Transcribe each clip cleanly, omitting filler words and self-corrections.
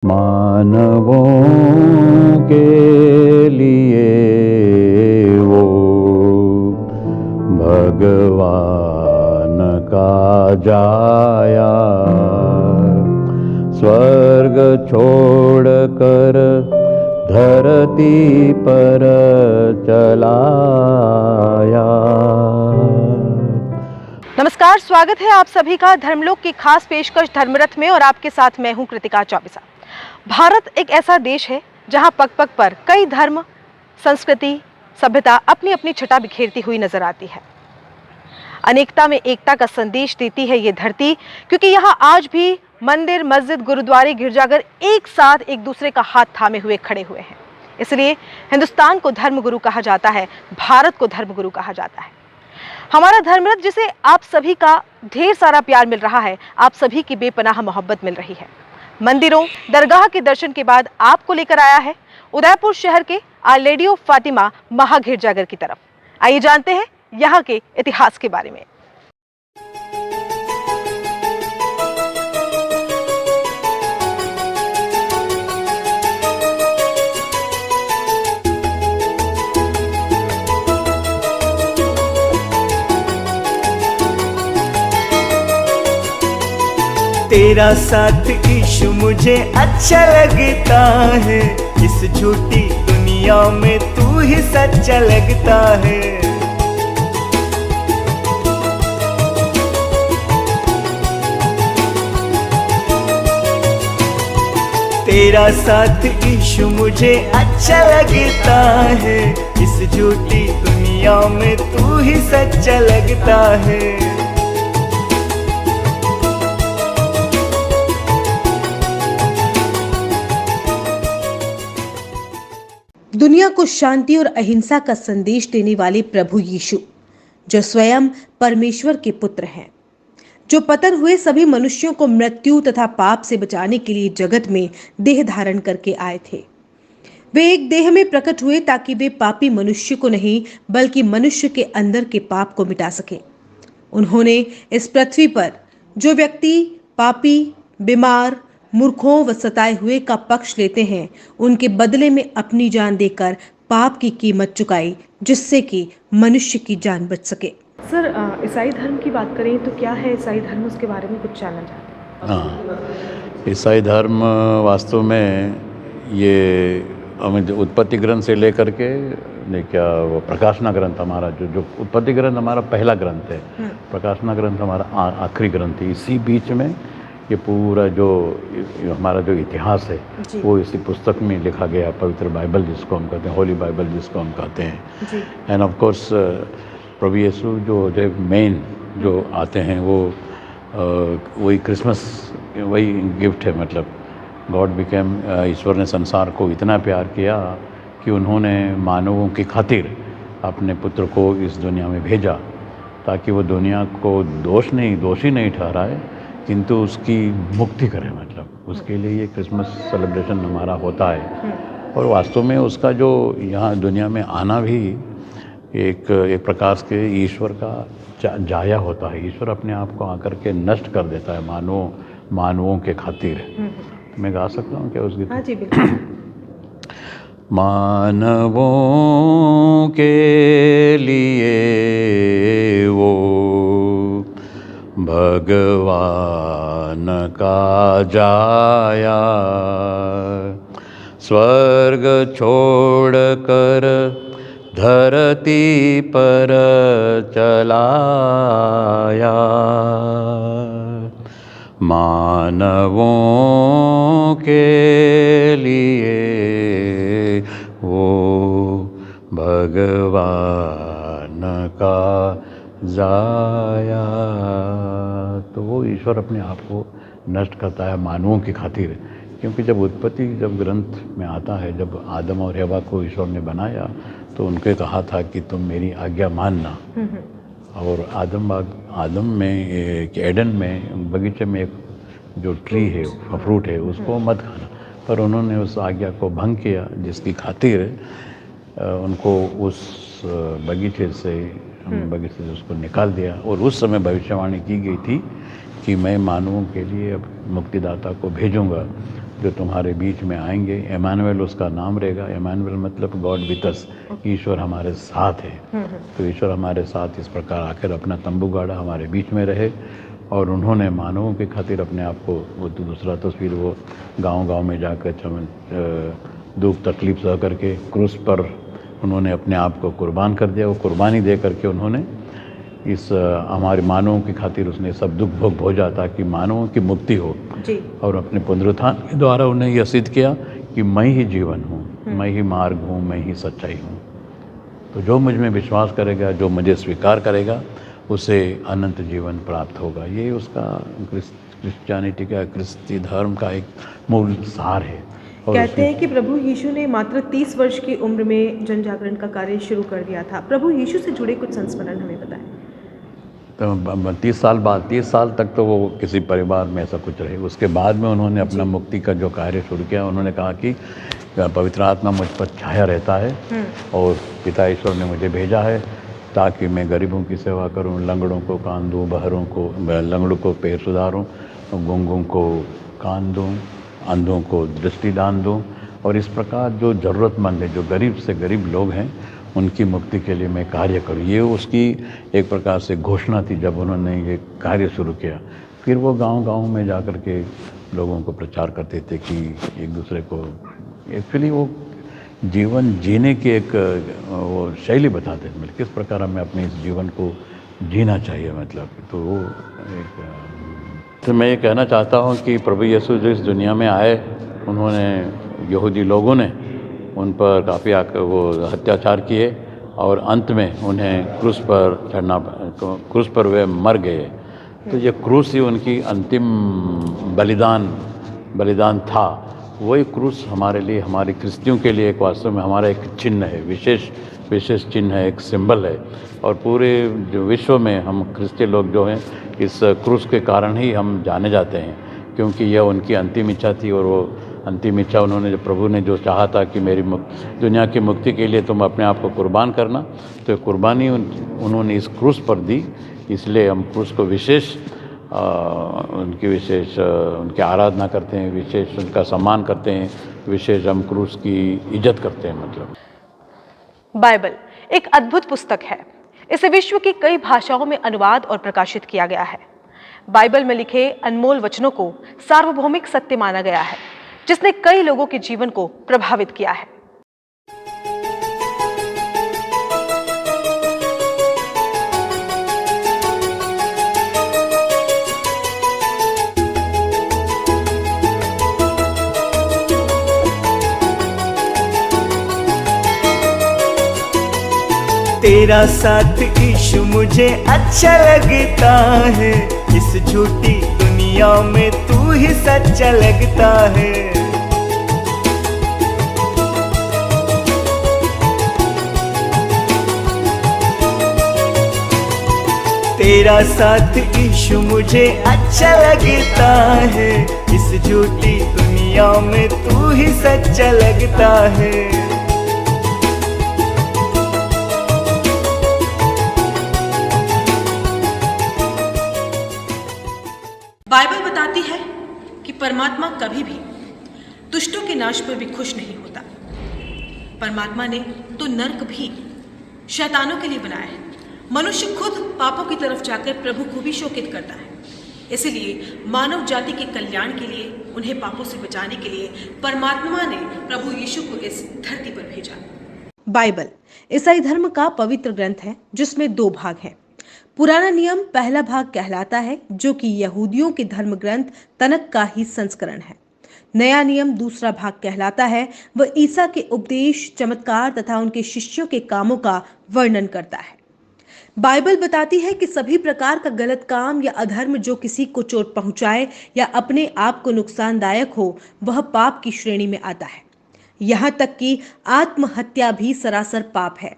मानवों के लिए वो भगवान का जाया, स्वर्ग छोड़कर धरती पर चलाया। नमस्कार, स्वागत है आप सभी का धर्मलोक की खास पेशकश धर्मरथ में। और आपके साथ मैं हूं कृतिका चौबीसा। भारत एक ऐसा देश है जहां पग पग पर कई धर्म, संस्कृति, सभ्यता अपनी अपनी छटा बिखेरती हुई नजर आती है। अनेकता में एकता का संदेश देती है ये धरती, क्योंकि यहाँ आज भी मंदिर, मस्जिद, गुरुद्वारे, गिरजाघर एक साथ एक दूसरे का हाथ थामे हुए खड़े हुए हैं। इसलिए हिंदुस्तान को धर्मगुरु कहा जाता है, भारत को धर्मगुरु कहा जाता है। हमारा धर्मरथ, जिसे आप सभी का ढेर सारा प्यार मिल रहा है, आप सभी की बेपनाह मोहब्बत मिल रही है, मंदिरों, दरगाह के दर्शन के बाद आपको लेकर आया है उदयपुर शहर के आवर लेडी ऑफ फातिमा महागिरजाघर की तरफ। आइए जानते हैं यहाँ के इतिहास के बारे में। तेरा साथ इश्क मुझे अच्छा लगता है, इस झूठी दुनिया में तू ही सच्चा लगता है। तेरा साथ इश्क मुझे अच्छा लगता है, इस झूठी दुनिया में तू ही सच्चा लगता है। दुनिया को शांति और अहिंसा का संदेश देने वाले प्रभु यीशु, जो स्वयं परमेश्वर के पुत्र हैं, जो पतन हुए सभी मनुष्यों को मृत्यु तथा पाप से बचाने के लिए जगत में देह धारण करके आए थे। वे एक देह में प्रकट हुए ताकि वे पापी मनुष्य को नहीं बल्कि मनुष्य के अंदर के पाप को मिटा सके। उन्होंने इस पृथ्वी पर जो व्यक्ति पापी, बीमार, मूर्खों व सताए हुए का पक्ष लेते हैं, उनके बदले में अपनी जान देकर पाप की कीमत चुकाई, जिससे कि मनुष्य की जान बच सके। सर, ईसाई धर्म की बात करें तो क्या है ईसाई धर्म, उसके बारे में कुछ जानना चाहते हैं? हाँ, ईसाई धर्म वास्तव में ये उत्पत्ति ग्रंथ से लेकर के क्या वो प्रकाशना ग्रंथ हमारा जो उत्पत्ति ग्रंथ हमारा पहला ग्रंथ है, प्रकाशना ग्रंथ हमारा आखिरी ग्रंथ है। इसी बीच में ये पूरा जो हमारा जो इतिहास है वो इसी पुस्तक में लिखा गया, पवित्र बाइबल जिसको हम कहते हैं, होली बाइबल जिसको हम कहते हैं। एंड ऑफ कोर्स प्रभु यीशु जो मेन जो आते हैं वो वही क्रिसमस, वही गिफ्ट है। मतलब गॉड बिकेम, ईश्वर ने संसार को इतना प्यार किया कि उन्होंने मानवों की खातिर अपने पुत्र को इस दुनिया में भेजा, ताकि वो दुनिया को दोषी नहीं ठहराए, किंतु उसकी मुक्ति करे। मतलब उसके लिए ये क्रिसमस सेलिब्रेशन हमारा होता है। और वास्तव में उसका जो यहाँ दुनिया में आना भी एक प्रकार से ईश्वर का जाया होता है। ईश्वर अपने आप को आकर के नष्ट कर देता है मानवों के खातिर। मैं गा सकता हूँ क्या उस गीत? हाँ जी, बिल्कुल। मानवों के लिए वो भगवान का जाया, स्वर्ग छोड़कर धरती पर चलाया। मानवों के लिए वो भगवान का जाया। तो वो ईश्वर अपने आप को नष्ट करता है मानवों की खातिर। क्योंकि जब ग्रंथ में आता है, जब आदम और हवा को ईश्वर ने बनाया तो उनके कहा था कि तुम मेरी आज्ञा मानना। और आदम में एडन में बगीचे में एक जो ट्री है, फ्रूट है, उसको मत खाना, पर उन्होंने उस आज्ञा को भंग किया, जिसकी खातिर उनको उस बगीचे से उसको निकाल दिया। और उस समय भविष्यवाणी की गई थी कि मैं मानवों के लिए अब मुक्तिदाता को भेजूंगा, जो तुम्हारे बीच में आएंगे। एमानुएल उसका नाम रहेगा। एमानुएल मतलब गॉड विद अस, ईश्वर हमारे साथ है। तो ईश्वर हमारे साथ इस प्रकार आकर अपना तंबू गाड़ा, हमारे बीच में रहे। और उन्होंने मानवों की खातिर अपने आप को, वो दूसरा तस्वीर वो गांव-गांव में जाकर दुख तकलीफ सह करके क्रूस पर उन्होंने अपने आप को कुर्बान कर दिया। वो कुर्बानी दे करके उन्होंने इस हमारे मानवों की खातिर उसने सब दुख भोग भोजा ताकि मानवों की मुक्ति हो जी। और अपने पुनरुत्थान के द्वारा उन्हें यह सिद्ध किया कि मैं ही जीवन हूँ, मैं ही मार्ग हूँ, मैं ही सच्चाई हूँ। तो जो मुझ में विश्वास करेगा, जो मुझे स्वीकार करेगा, उसे अनंत जीवन प्राप्त होगा। ये उसका क्रिश्चियनिटी का, क्रिस्ती धर्म का एक मूल सार है। और कहते हैं कि प्रभु यीशु ने मात्र 30 वर्ष की उम्र में जन जागरण का कार्य शुरू कर दिया था। प्रभु यीशु से जुड़े कुछ संस्मरण हमें बताएं। तो 30 साल बाद, 30 साल तक तो वो किसी परिवार में ऐसा कुछ रहे। उसके बाद में उन्होंने अपना मुक्ति का जो कार्य शुरू किया, उन्होंने कहा कि पवित्र आत्मा मुझ पर छाया रहता है और पिता ईश्वर ने मुझे भेजा है ताकि मैं गरीबों की सेवा करूं, लंगड़ों को कान दूं, बहरों को, लंगड़ों को पैर सुधारूं, गूंगों को कान दूं, अंधों को दृष्टि दान दूं। और इस प्रकार जो ज़रूरतमंद है, जो गरीब से गरीब लोग हैं, उनकी मुक्ति के लिए मैं कार्य करूं। ये उसकी एक प्रकार से घोषणा थी जब उन्होंने ये कार्य शुरू किया। फिर वो गांव-गांव में जाकर के लोगों को प्रचार करते थे कि एक दूसरे को, एक्चुअली वो जीवन जीने की एक वो शैली बताते थे, मतलब किस प्रकार हमें अपने इस जीवन को जीना चाहिए। मतलब तो वो एक तो मैं ये कहना चाहता हूँ कि प्रभु यीशु जो इस दुनिया में आए, उन्होंने यहूदी लोगों ने उन पर काफ़ी वो अत्याचार किए और अंत में उन्हें क्रूस पर वे मर गए। तो ये क्रूस ही उनकी अंतिम बलिदान था। वही क्रूस हमारे लिए, हमारे क्रिश्चियों के लिए एक वास्तव में हमारा एक चिन्ह है, विशेष चिन्ह है, एक सिंबल है। और पूरे जो विश्व में हम क्रिश्चियन लोग जो हैं, इस क्रूस के कारण ही हम जाने जाते हैं, क्योंकि यह उनकी अंतिम इच्छा थी। और वो अंतिम इच्छा उन्होंने, जो प्रभु ने जो चाहा था कि मेरी दुनिया की मुक्ति के लिए तुम अपने आप को कुर्बान करना, तो कुर्बानी उन्होंने इस क्रूस पर दी। इसलिए हम क्रूस को उनकी आराधना करते हैं, विशेष उनका सम्मान करते हैं, विशेष हम क्रूस की इज्जत करते हैं। मतलब बाइबल एक अद्भुत पुस्तक है। इसे विश्व की कई भाषाओं में अनुवाद और प्रकाशित किया गया है। बाइबल में लिखे अनमोल वचनों को सार्वभौमिक सत्य माना गया है, जिसने कई लोगों के जीवन को प्रभावित किया है। तेरा साथ यीशु मुझे अच्छा लगता है, इस झूठी दुनिया में तू ही सच्चा लगता है। तेरा साथ यीशु मुझे अच्छा लगता है, इस झूठी दुनिया में तू ही सच्चा लगता है। बाइबल बताती है कि परमात्मा कभी भी दुष्टों के नाश पर भी खुश नहीं होता। परमात्मा ने तो नर्क भी शैतानों के लिए बनाया है। मनुष्य खुद पापों की तरफ जाकर प्रभु को भी शोकित करता है। इसलिए मानव जाति के कल्याण के लिए, उन्हें पापों से बचाने के लिए परमात्मा ने प्रभु यीशु को इस धरती पर भेजा। बाइबल ईसाई धर्म का पवित्र ग्रंथ है, जिसमें 2 भाग हैं। पुराना नियम पहला भाग कहलाता है, जो कि यहूदियों के धर्म ग्रंथ तनक का ही संस्करण है। नया नियम दूसरा भाग कहलाता है। वह ईसा के उपदेश, चमत्कार तथा उनके शिष्यों के कामों का वर्णन करता है। बाइबल बताती है कि सभी प्रकार का गलत काम या अधर्म जो किसी को चोट पहुंचाए या अपने आप को नुकसानदायक हो, वह पाप की श्रेणी में आता है। यहाँ तक कि आत्महत्या भी सरासर पाप है,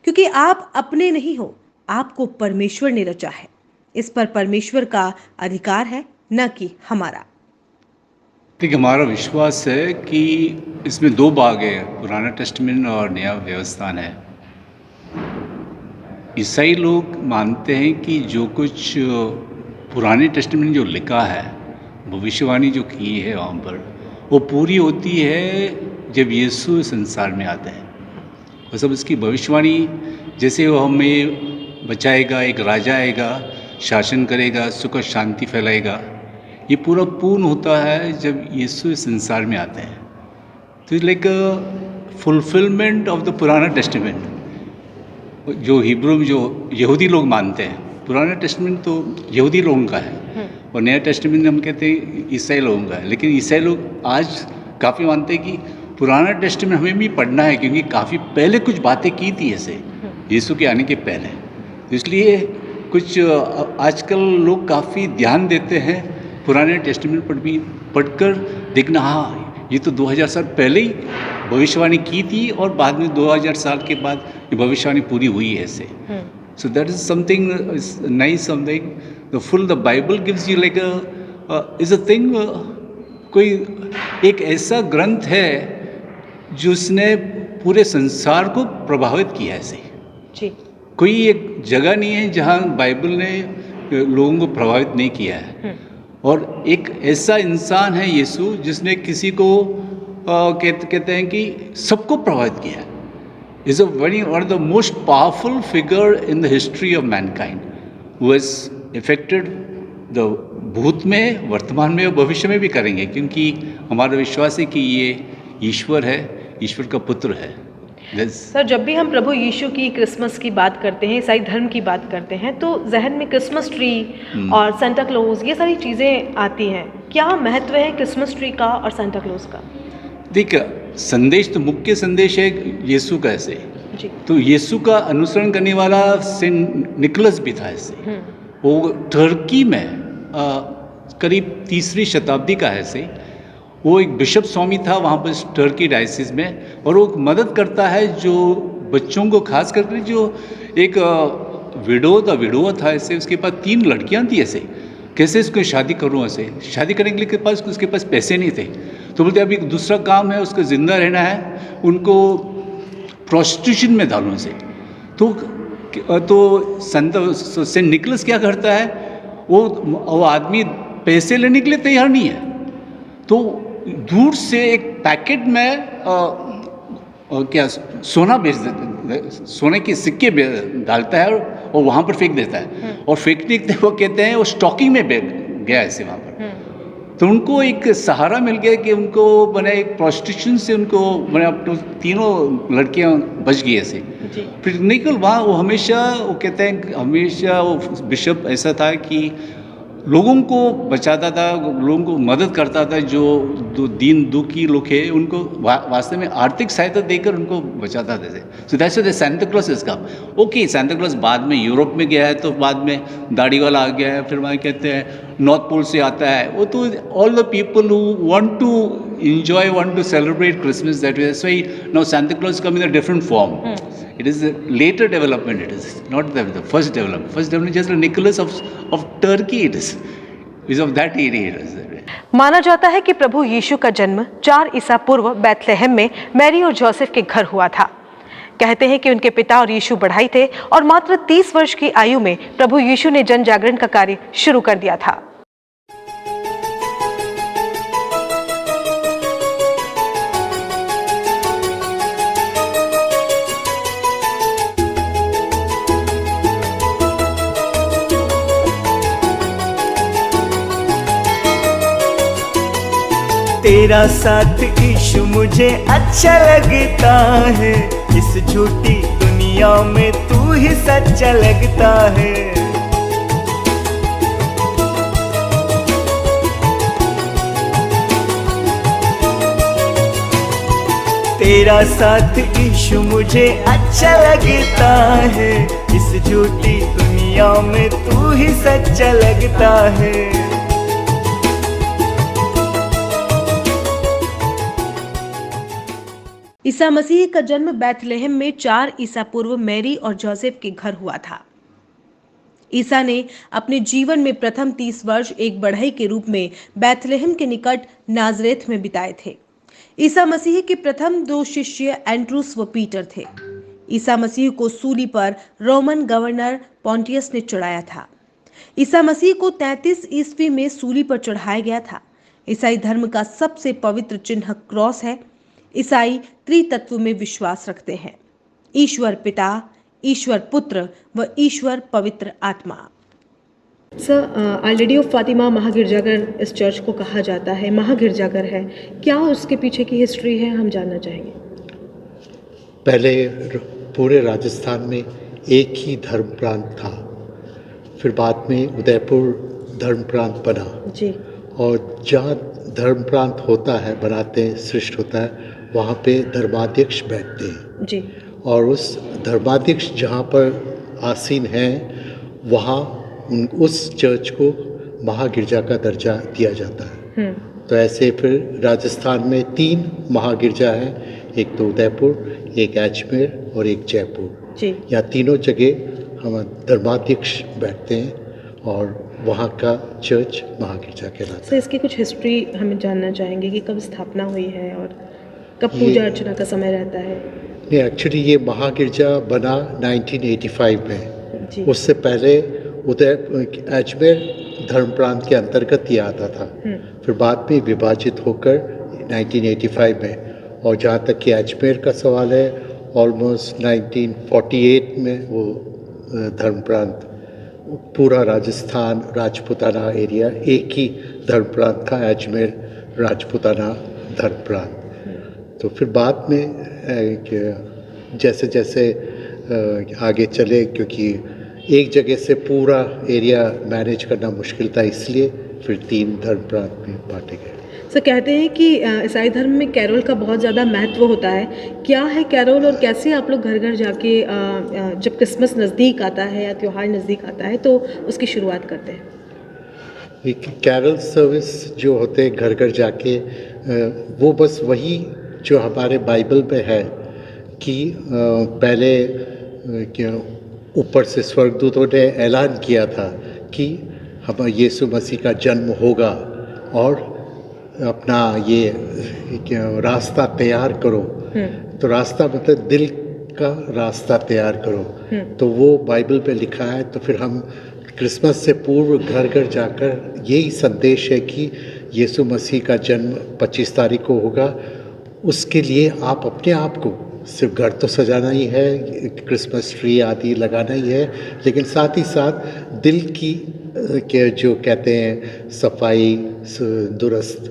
क्योंकि आप अपने नहीं हो, आपको परमेश्वर ने रचा है। इस पर परमेश्वर का अधिकार है, न कि हमारा। देखिए, हमारा विश्वास है कि इसमें 2 भाग है, पुराना टेस्टामेंट और नया व्यवस्थान है। ईसाई लोग मानते हैं कि जो कुछ पुराने टेस्टामेंट जो लिखा है, भविष्यवाणी जो की है वहाँ पर, वो पूरी होती है जब यीशु संसार में आता है। और सब इसकी भविष्यवाणी, जैसे वो हमें बचाएगा, एक राजा आएगा, शासन करेगा, सुख और शांति फैलाएगा, ये पूरा पूर्ण होता है जब यीशु संसार में आते हैं। तो it's like a fulfilment of the पुराना टेस्टामेंट, जो हिब्रू में जो यहूदी लोग मानते हैं। पुराना टेस्टामेंट तो यहूदी लोगों का है और नया टेस्टामेंट हम कहते हैं ईसाई लोगों का है। लेकिन ईसाई लोग आज काफ़ी मानते हैं कि पुराना टेस्टामेंट हमें भी पढ़ना है, क्योंकि काफ़ी पहले कुछ बातें की थी ऐसे यीशु के आने के पहले। तो इसलिए कुछ आजकल लोग काफ़ी ध्यान देते हैं पुराने टेस्टामेंट पर भी पढ़कर देखना, हाँ ये तो 2000 साल पहले ही भविष्यवाणी की थी और बाद में 2000 साल के बाद ये भविष्यवाणी पूरी हुई है ऐसे। So that is something nice, something the full the Bible gives you like is a thing, कोई एक ऐसा ग्रंथ है जिसने पूरे संसार को प्रभावित किया है ऐसे। जी। कोई एक जगह नहीं है जहाँ बाइबल ने लोगों को प्रभावित नहीं किया है। और एक ऐसा इंसान है यीशु जिसने किसी को कहते हैं कि सबको प्रभावित किया है। Is a very one of the most powerful figure in the history of Mankind who has affected the भूत में, वर्तमान में और भविष्य में भी करेंगे, क्योंकि हमारा विश्वास है कि ये ईश्वर है, ईश्वर का पुत्र है। सर, जब भी हम प्रभु यीशु की क्रिसमस की बात करते हैं, ईसाई धर्म की बात करते हैं, तो जहन में क्रिसमस ट्री और सेंटा क्लॉज ये सारी चीज़ें आती हैं। क्या महत्व है क्रिसमस ट्री का और सेंटा क्लॉज का? देख, संदेश तो मुख्य संदेश है यीशु का ऐसे। जी। तो यीशु का अनुसरण करने वाला सेंट निकोलस भी था ऐसे। वो टर्की में करीब 3री शताब्दी का है ऐसे। वो एक बिशप स्वामी था वहाँ पर टर्की डायसिस में, और वो मदद करता है जो बच्चों को, खास करके जो एक विडोवा था ऐसे, उसके पास 3 लड़कियाँ थी ऐसे, कैसे इसको शादी करूँ ऐसे। शादी करने के लिए उसके पास पैसे नहीं थे, तो बोलते अभी दूसरा काम है, उसको ज़िंदा रहना है, उनको प्रोस्टिट्यूशन में डालूँ ऐसे। तो सेंट निकोलस क्या करता है, वो आदमी पैसे लेने के लिए तैयार नहीं है, तो दूर से एक पैकेट में क्या सोना भेज देते, सोने के सिक्के डालता है और वहाँ पर फेंक देता है। और फेंकने के वो कहते हैं वो स्टॉकिंग में गया ऐसे वहाँ पर। तो उनको एक सहारा मिल गया कि उनको बने एक प्रोस्टिट्यूशन से उनको बने अपने 3 लड़कियाँ बच गई ऐसे। फिर निकल वहाँ वो हमेशा, वो कहते हैं हमेशा वो बिशप ऐसा था कि लोगों को बचाता था, लोगों को मदद करता था, जो दीन दुखी लोग हैं उनको वास्तव में आर्थिक सहायता देकर उनको बचाता था। So that's why Santa Claus is come. Okay, Santa Claus बाद में यूरोप में गया है, तो बाद में दाढ़ी वाला आ गया है, फिर वहाँ कहते हैं नॉर्थ पोल से आता है। वो तो all the people who want to enjoy, want to celebrate Christmas that way. That's why now Santa Claus come in a different form. It is a later development. It is not the first development. First development just a Nicholas of Turkey. It is of that area. It is. माना जाता है कि प्रभु यीशु का जन्म 4 ईसा पूर्व बैतलहम में Mary और Joseph के घर हुआ था। कहते हैं कि उनके पिता और यीशु बढ़ाई थे और मात्र 30 वर्ष की आयु में प्रभु यीशु ने जन जागरण का कार्य शुरू कर दिया था। तेरा साथ यीशु मुझे अच्छा लगता है, इस झूठी दुनिया में तू ही सच्चा लगता है। तेरा साथ यीशु मुझे अच्छा लगता है, इस झूठी दुनिया में तू ही सच्चा लगता है। ईसा मसीह का जन्म बैतलहम में 4 ईसा पूर्व मैरी और जोसेफ के घर हुआ था। ईसा ने अपने जीवन में प्रथम 30 वर्ष एक बढ़ई के रूप में बैतलहम के निकट नाजरेथ में बिताए थे। ईसा मसीह के प्रथम 2 शिष्य एंड्रूस व पीटर थे। ईसा मसीह को सूली पर रोमन गवर्नर पॉन्टियस ने चढ़ाया था। ईसा मसीह को 33 ईस्वी में सूली पर चढ़ाया गया था। ईसाई धर्म का सबसे पवित्र चिन्ह क्रॉस है। ईसाई त्रितत्व में विश्वास रखते हैं, ईश्वर पिता, ईश्वर पुत्र व ईश्वर पवित्र आत्मा। Sir, our lady of Fatima महागिरजाघर इस चर्च को कहा जाता है, महागिरजाघर है, क्या उसके पीछे की हिस्ट्री है, हम जानना चाहेंगे। पहले पूरे राजस्थान में एक ही धर्म प्रांत था, फिर बाद में उदयपुर धर्म प्रांत बना जी। और जहाँ धर्म प्रांत होता है, बनाते हैं, सृष्ट होता है, वहाँ पे धर्माध्यक्ष बैठते हैं जी। और उस धर्माध्यक्ष जहाँ पर आसीन हैं वहाँ उस चर्च को महागिरजा का दर्जा दिया जाता है। तो ऐसे फिर राजस्थान में 3 महागिरजा हैं, एक तो उदयपुर, एक अजमेर और एक जयपुर जी। यहाँ तीनों जगह हम धर्माध्यक्ष बैठते हैं और वहाँ का चर्च महागिरजा कहलाता है। सर, इसकी कुछ हिस्ट्री हमें जानना चाहेंगे कि कब स्थापना हुई है और कब पूजा अर्चना का समय रहता है। नहीं, एक्चुअली ये महागिरजा बना 1985 में जी। उससे पहले अजमेर धर्म प्रांत के अंतर्गत ही आता था, फिर बाद में विभाजित होकर 1985 में, और जहाँ तक कि अजमेर का सवाल है ऑलमोस्ट 1948 में वो धर्म प्रांत पूरा राजस्थान राजपूताना एरिया एक ही धर्म प्रांत था, अजमेर राजपूताना धर्म प्रांत। तो फिर बाद में जैसे जैसे आगे चले, क्योंकि एक जगह से पूरा एरिया मैनेज करना मुश्किल था, इसलिए फिर 3 धर्म प्रांत में बांटे गए। सर, कहते हैं कि ईसाई धर्म में कैरोल का बहुत ज़्यादा महत्व होता है, क्या है कैरोल और कैसे आप लोग घर घर जाके जब क्रिसमस नज़दीक आता है या त्यौहार नज़दीक आता है तो उसकी शुरुआत करते हैं। एक कैरल सर्विस जो होते हैं घर घर जाके, वो बस वही जो हमारे बाइबल में है कि पहले ऊपर से स्वर्गदूतों ने ऐलान किया था कि हम यीशु मसीह का जन्म होगा और अपना ये रास्ता तैयार करो। तो रास्ता मतलब दिल का रास्ता तैयार करो, तो वो बाइबल पे लिखा है। तो फिर हम क्रिसमस से पूर्व घर घर जाकर यही संदेश है कि यीशु मसीह का जन्म 25 तारीख को होगा। उसके लिए आप अपने आप को सिर्फ घर तो सजाना ही है, क्रिसमस ट्री आदि लगाना ही है, लेकिन साथ ही साथ दिल की के जो कहते हैं सफाई दुरुस्त,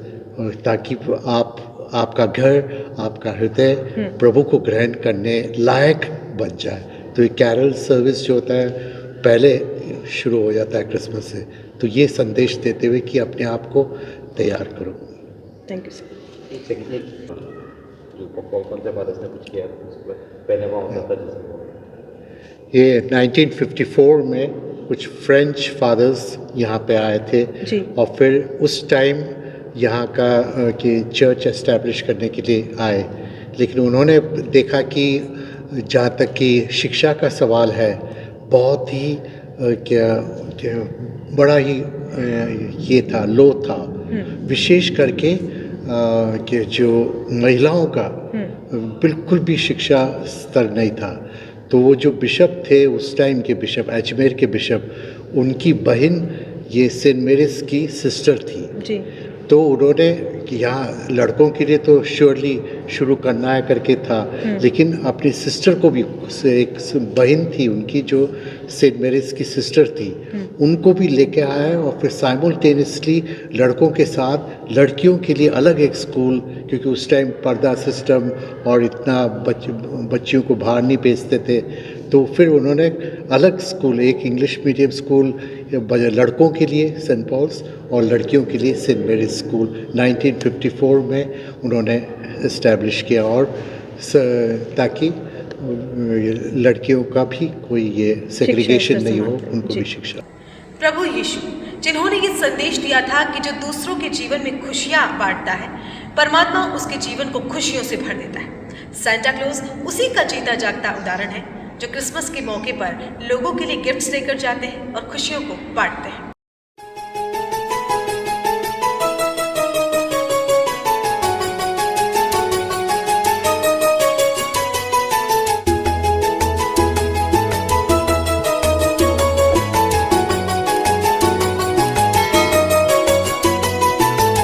ताकि आपका घर, आपका हृदय प्रभु को ग्रहण करने लायक बन जाए। तो ये कैरल सर्विस जो होता है पहले शुरू हो जाता है क्रिसमस से, तो ये संदेश देते हुए कि अपने आप को तैयार करो। Thank you sir. ये 1954 में कुछ फ्रेंच फादर्स यहाँ पे आए थे जी। और फिर उस टाइम यहाँ का कि चर्च एस्टैब्लिश करने के लिए आए, लेकिन उन्होंने देखा कि जहाँ तक कि शिक्षा का सवाल है बहुत ही बड़ा ही ये था, लो था, विशेष करके कि जो महिलाओं का बिल्कुल भी शिक्षा स्तर नहीं था। तो वो जो बिशप थे उस टाइम के बिशप, अजमेर के बिशप, उनकी बहन ये सेंट मेरिस की सिस्टर थी जी। तो उन्होंने यहाँ लड़कों के लिए तो श्योरली शुरू करना है करके था, लेकिन अपनी सिस्टर को भी, एक बहन थी उनकी जो सेंट मेरिस की सिस्टर थी, उनको भी लेके आया और फिर साइमल्टेनियसली लड़कों के साथ लड़कियों के लिए अलग एक स्कूल, क्योंकि उस टाइम पर्दा सिस्टम और इतना बच्चियों को बाहर नहीं भेजते थे, तो फिर उन्होंने अलग स्कूल, एक इंग्लिश मीडियम स्कूल लड़कों के लिए सेंट पॉल्स और लड़कियों के लिए सेंट मेरिस स्कूल 1954 में उन्होंने इस्टेब्लिश किया, और ताकि लड़कियों का भी कोई ये सेग्रीगेशन नहीं हो, उनको भी शिक्षा। प्रभु यीशु जिन्होंने ये संदेश दिया था कि जो दूसरों के जीवन में खुशियां बांटता है, परमात्मा उसके जीवन को खुशियों से भर देता है। सांता क्लॉज उसी का जीता जागता उदाहरण है जो क्रिसमस के मौके पर लोगों के लिए गिफ्ट्स लेकर जाते हैं और खुशियों को बांटते हैं।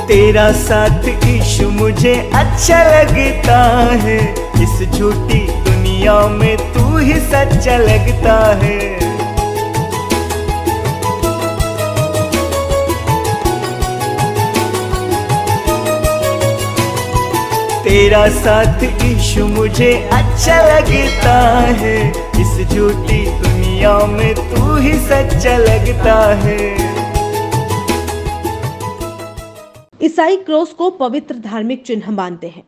तेरा तेरा साथ ईशु मुझे अच्छा लगता है, इस झूठी दुनिया में तू ही सच्चा लगता है। तेरा साथ ईशु मुझे अच्छा लगता है, इस झूठी दुनिया में तू ही सच्चा लगता है। ईसाई क्रॉस को पवित्र धार्मिक चिन्ह मानते हैं।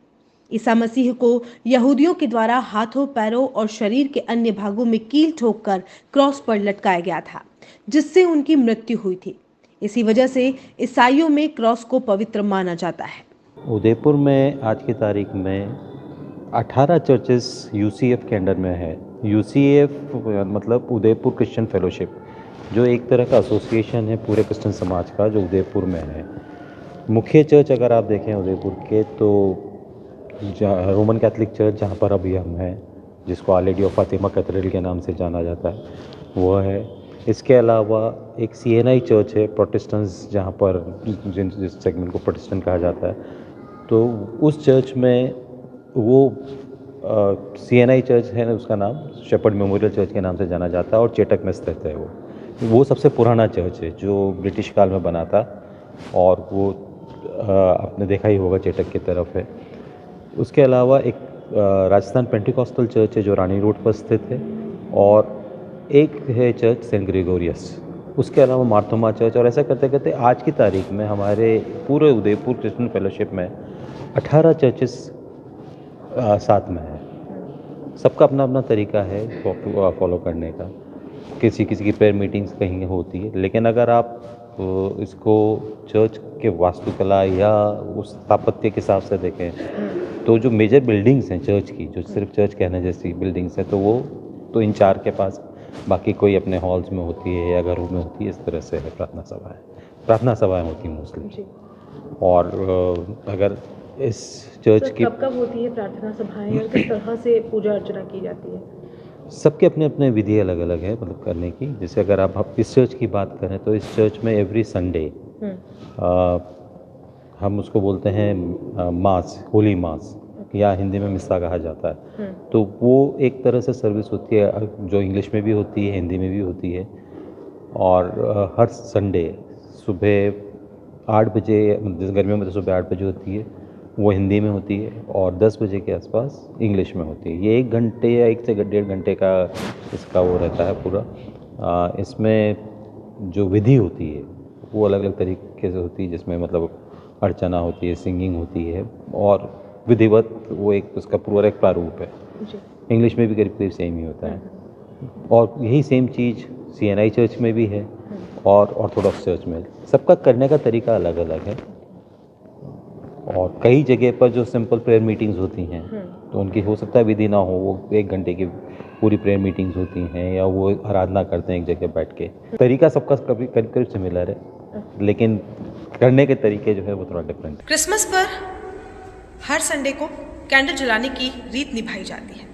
ईसा मसीह को यहूदियों के द्वारा हाथों, पैरों और शरीर के अन्य भागों में कील ठोककर क्रॉस पर लटकाया गया था, जिससे उनकी मृत्यु हुई थी। इसी वजह से ईसाइयों में क्रॉस को पवित्र माना जाता है। उदयपुर में आज की तारीख में 18 चर्चेस यूसीएफ के अंडर में है। यूसीएफ मतलब उदयपुर क्रिश्चियन फेलोशिप, जो एक तरह का एसोसिएशन है पूरे क्रिश्चियन समाज का, जो उदयपुर में है। मुख्य चर्च अगर आप देखें उदयपुर के, तो रोमन कैथोलिक चर्च जहाँ पर अभी हम हैं, जिसको our lady of Fatima cathedral के नाम से जाना जाता है, वह है। इसके अलावा एक सीएनआई चर्च है प्रोटेस्टेंट्स, जहाँ पर जिस सेगमेंट को प्रोटेस्टेंट कहा जाता है, तो उस चर्च में वो सीएनआई चर्च है, उसका नाम शेपर्ड मेमोरियल चर्च के नाम से जाना जाता है और चेटक में स्थित है। वो सबसे पुराना चर्च है जो ब्रिटिश काल में बना था, और वो आपने देखा ही होगा चेटक की तरफ है। उसके अलावा एक राजस्थान पेंटिकॉस्टल चर्च है जो रानी रोड पर स्थित है, और एक है चर्च सेंट ग्रेगोरियस। उसके अलावा मार्थोमा चर्च, और ऐसा करते करते आज की तारीख में हमारे पूरे उदयपुर क्रिश्चियन फेलोशिप में 18 चर्चेस साथ में है। सबका अपना अपना तरीका है फॉलो करने का। किसी किसी की प्रेयर मीटिंग्स कहीं होती है, लेकिन अगर आप इसको चर्च के वास्तुकला या उस स्थापत्य के हिसाब से देखें, तो जो मेजर बिल्डिंग्स हैं चर्च की, जो सिर्फ चर्च कहने जैसी बिल्डिंग्स हैं, तो वो तो इन 4 के पास, बाकी कोई अपने हॉल्स में होती है या घरों में होती है, इस तरह से है। प्रार्थना सभाएं होती हैं मोस्टली। और अगर इस चर्च की कब होती है प्रार्थना सभाएं और किस तरह से पूजा अर्चना की जाती है? सबके अपने अपने विधि अलग अलग है मतलब करने की। जैसे अगर आप इस चर्च की बात करें, तो इस चर्च में एवरी संडे हम उसको बोलते हैं मास, होली मास, या हिंदी में मिस्सा कहा जाता है। तो वो एक तरह से सर्विस होती है जो इंग्लिश में भी होती है, हिंदी में भी होती है। और हर संडे सुबह 8 बजे, जैसे गर्मियों में तो सुबह 8 बजे होती है, वो हिंदी में होती है, और 10 बजे के आसपास इंग्लिश में होती है। ये 1 घंटे या 1 से 1.5 घंटे का इसका वो रहता है पूरा। इसमें जो विधि होती है वो अलग अलग तरीके से होती है, जिसमें मतलब अर्चना होती है, सिंगिंग होती है, और विधिवत वो एक उसका पूरा एक प्रारूप है। इंग्लिश में भी करीब करीब सेम ही होता है, और यही सेम चीज़ सीएनआई चर्च में भी है और ऑर्थोडॉक्स चर्च में। सबका करने का तरीका अलग अलग है। और कई जगह पर जो सिंपल प्रेयर मीटिंग्स होती हैं, तो उनकी हो सकता है विधि ना हो, वो 1 घंटे की पूरी प्रेयर मीटिंग्स होती हैं, या वो आराधना करते हैं एक जगह बैठ के। तरीका सबका कभी करीब करीब सिमिलर है, लेकिन करने के तरीके जो है वो थोड़ा डिफरेंट है। क्रिसमस पर हर संडे को कैंडल जलाने की रीत निभाई जाती है,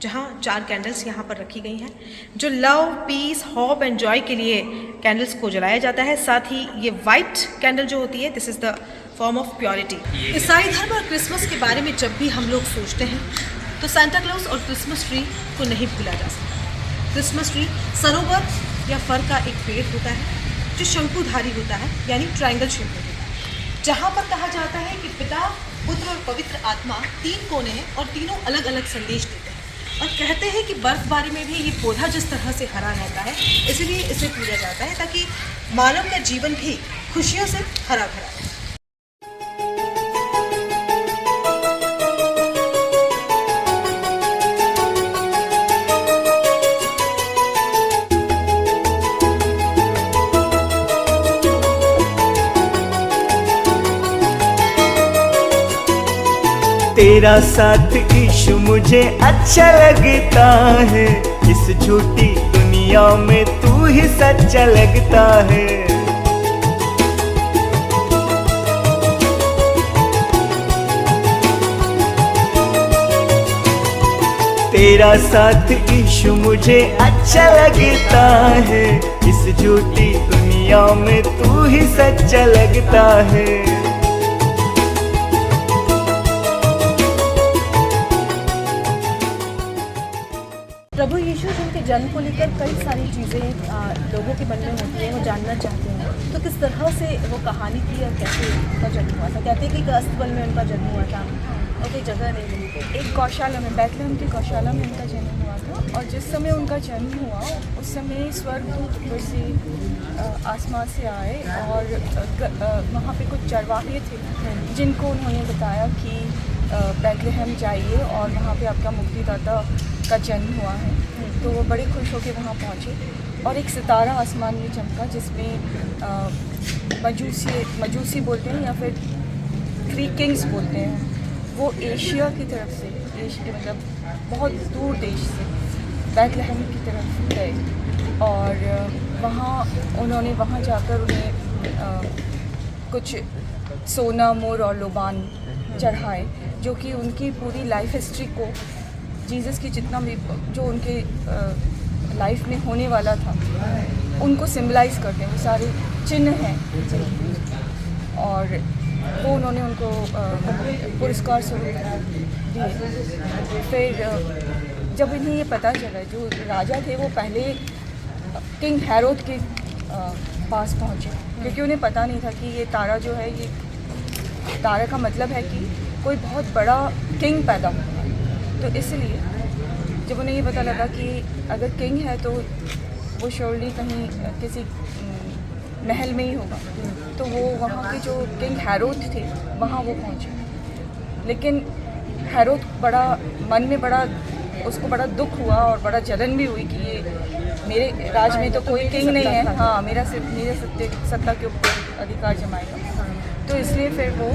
जहाँ 4 कैंडल्स यहाँ पर रखी गई हैं, जो love, peace, hope and joy के लिए कैंडल्स को जलाया जाता है। साथ ही ये वाइट कैंडल जो होती है, this is the form of purity. ईसाई धर्म और क्रिसमस के बारे में जब भी हम लोग सोचते हैं, तो सांता क्लॉज और क्रिसमस ट्री को नहीं भूला जा सकता। क्रिसमस ट्री सरोवर या फर का एक पेड़ होता है, जो शंकुधारी होता है, यानी ट्रायंगल शेप में होता है, जहाँ पर कहा जाता है कि पिता, पुत्र और पवित्र आत्मा 3 कोने हैं और तीनों अलग अलग संदेश देते हैं। और कहते हैं कि बर्फबारी में भी ये पौधा जिस तरह से हरा रहता है, इसलिए इसे पूजा जाता है, ताकि मानव का जीवन भी खुशियों से हरा भरा रहे। तेरा साथ ईशु मुझे अच्छा लगता है, इस झूठी दुनिया में तू ही सच्चा लगता है। तेरा साथ ईशु मुझे अच्छा लगता है, इस झूठी दुनिया में तू ही सच्चा लगता है। प्रभु यीशु जिनके जन्म को लेकर कई सारी चीज़ें लोगों के मन में होती हैं, वो जानना चाहते हैं, तो किस तरह से वो कहानी थी और कैसे उनका जन्म हुआ था? कहते हैं कि एक अस्तबल में उनका जन्म हुआ था और कोई जगह नहीं मिली। एक गौशाला में, बैतलहम की गौशाला में उनका जन्म हुआ था। और जिस समय उनका जन्म हुआ उस समय स्वर्गदूत ऊपर से आसमान से आए और वहाँ पे कुछ चरवाहे थे जिनको उन्होंने बताया कि बैतलहम जाइए और वहाँ पे आपका मुक्तिदाता का जन्म हुआ है। तो वो बड़े खुश होकर वहाँ पहुँचे और एक सितारा आसमान में चमका जिसमें मजूसी बोलते हैं या फिर 3 किंग्स बोलते हैं, वो एशिया की तरफ से, मतलब बहुत दूर देश से बैतलहम की तरफ गए और उन्होंने वहाँ जाकर उन्हें कुछ सोना, मोर और लोबान चढ़ाए, जो कि उनकी पूरी लाइफ हिस्ट्री को, जीसस की जितना भी जो उनके लाइफ में होने वाला था उनको सिम्बलाइज़ करते हैं, वो सारे चिन्ह हैं। और वो उन्होंने उनको पुरस्कार स्वरूप दिए। फिर जब इन्हें ये पता चला, जो राजा थे वो पहले किंग हेरोद के पास पहुँचे, क्योंकि उन्हें पता नहीं था कि ये तारा जो है, ये तारा का मतलब है कि कोई बहुत बड़ा किंग पैदा होगा। तो इसलिए जब उन्हें ये पता लगा कि अगर किंग है तो वो श्योरली कहीं किसी महल में ही होगा, तो वो वहाँ के जो किंग हेरोद थे वहाँ वो पहुँचे। लेकिन हेरोद मन में उसको बड़ा दुख हुआ और बड़ा जलन भी हुई कि ये मेरे राज में तो कोई किंग नहीं है, हाँ मेरे सत्ता के ऊपर अधिकार जमाएगा। तो इसलिए फिर वो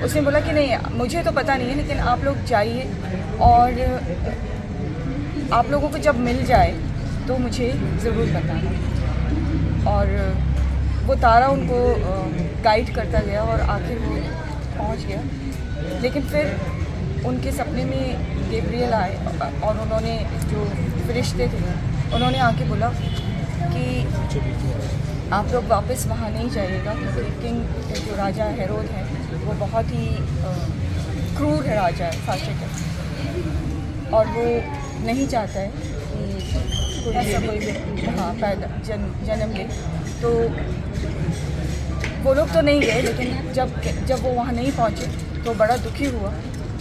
उसने बोला कि नहीं, मुझे तो पता नहीं है, लेकिन आप लोग जाइए और आप लोगों को जब मिल जाए तो मुझे ज़रूर बताना। और वो तारा उनको गाइड करता गया और आखिर वो पहुंच गया। लेकिन फिर उनके सपने में गैब्रियल आए और उन्होंने, जो फरिश्ते थे, उन्होंने आके बोला कि आप लोग वापस वहाँ नहीं जाइएगा, क्योंकि किंग जो राजा हेरोद है वो बहुत ही क्रूर है, राजा है, शासक है, और वो नहीं चाहता है कि कोई ऐसा पैदा जन्म ले। तो वो लोग तो नहीं गए, लेकिन जब वो वहाँ नहीं पहुँचे तो बड़ा दुखी हुआ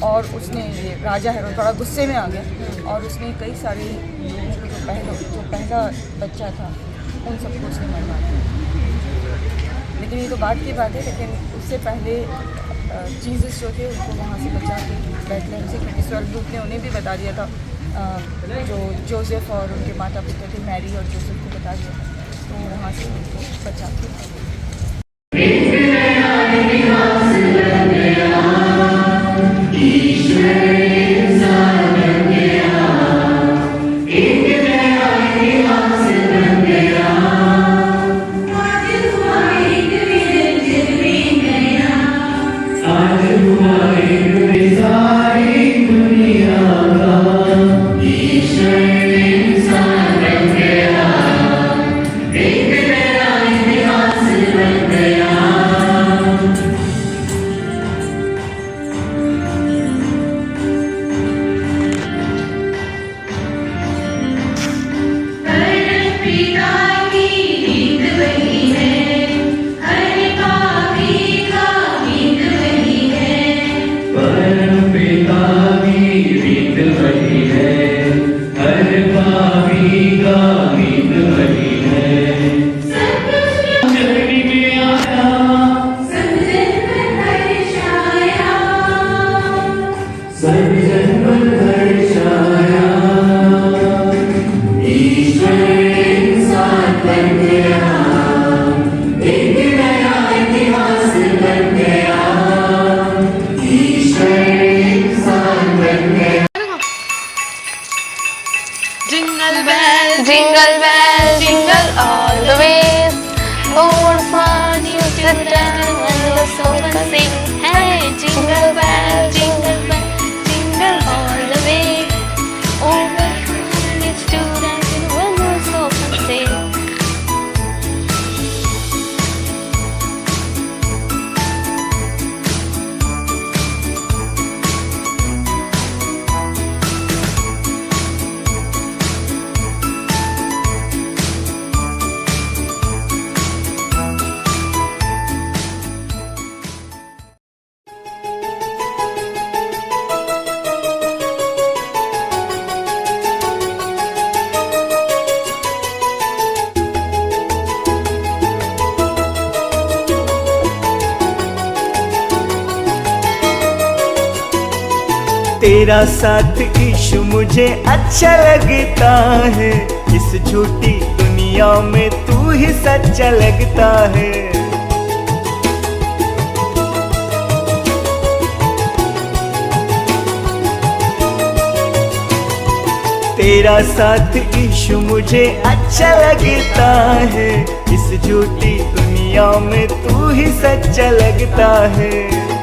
और उसने, ये राजा हेरोद बड़ा गुस्से में आ गया और उसने कई सारे जो पहला बच्चा था उन सबको उसने मरवा दिया। लेकिन ये तो बाद की बात है, लेकिन उससे पहले जीसस जो थे उनको वहाँ से बचा के बैतलहम से, क्योंकि स्वर्गदूत ने उन्हें भी बता दिया था, जो जोसेफ और उनके माता पिता थे मैरी और जोसेफ को बता दिया था, तो वहाँ से उनको बचा के Jingle bell, jingle all the way. Oh, what fun you sit down and the song and sing. Hey, jingle bell, jingle all the way. Oh, what fun it's to dance in one more song and sing. तेरा साथ issue मुझे अच्छा लगता है, इस झूठी दुनिया में तू ही सच्चा लगता है। तेरा साथ ईशु मुझे अच्छा लगता है, इस झूठी दुनिया में तू ही सच्चा लगता है।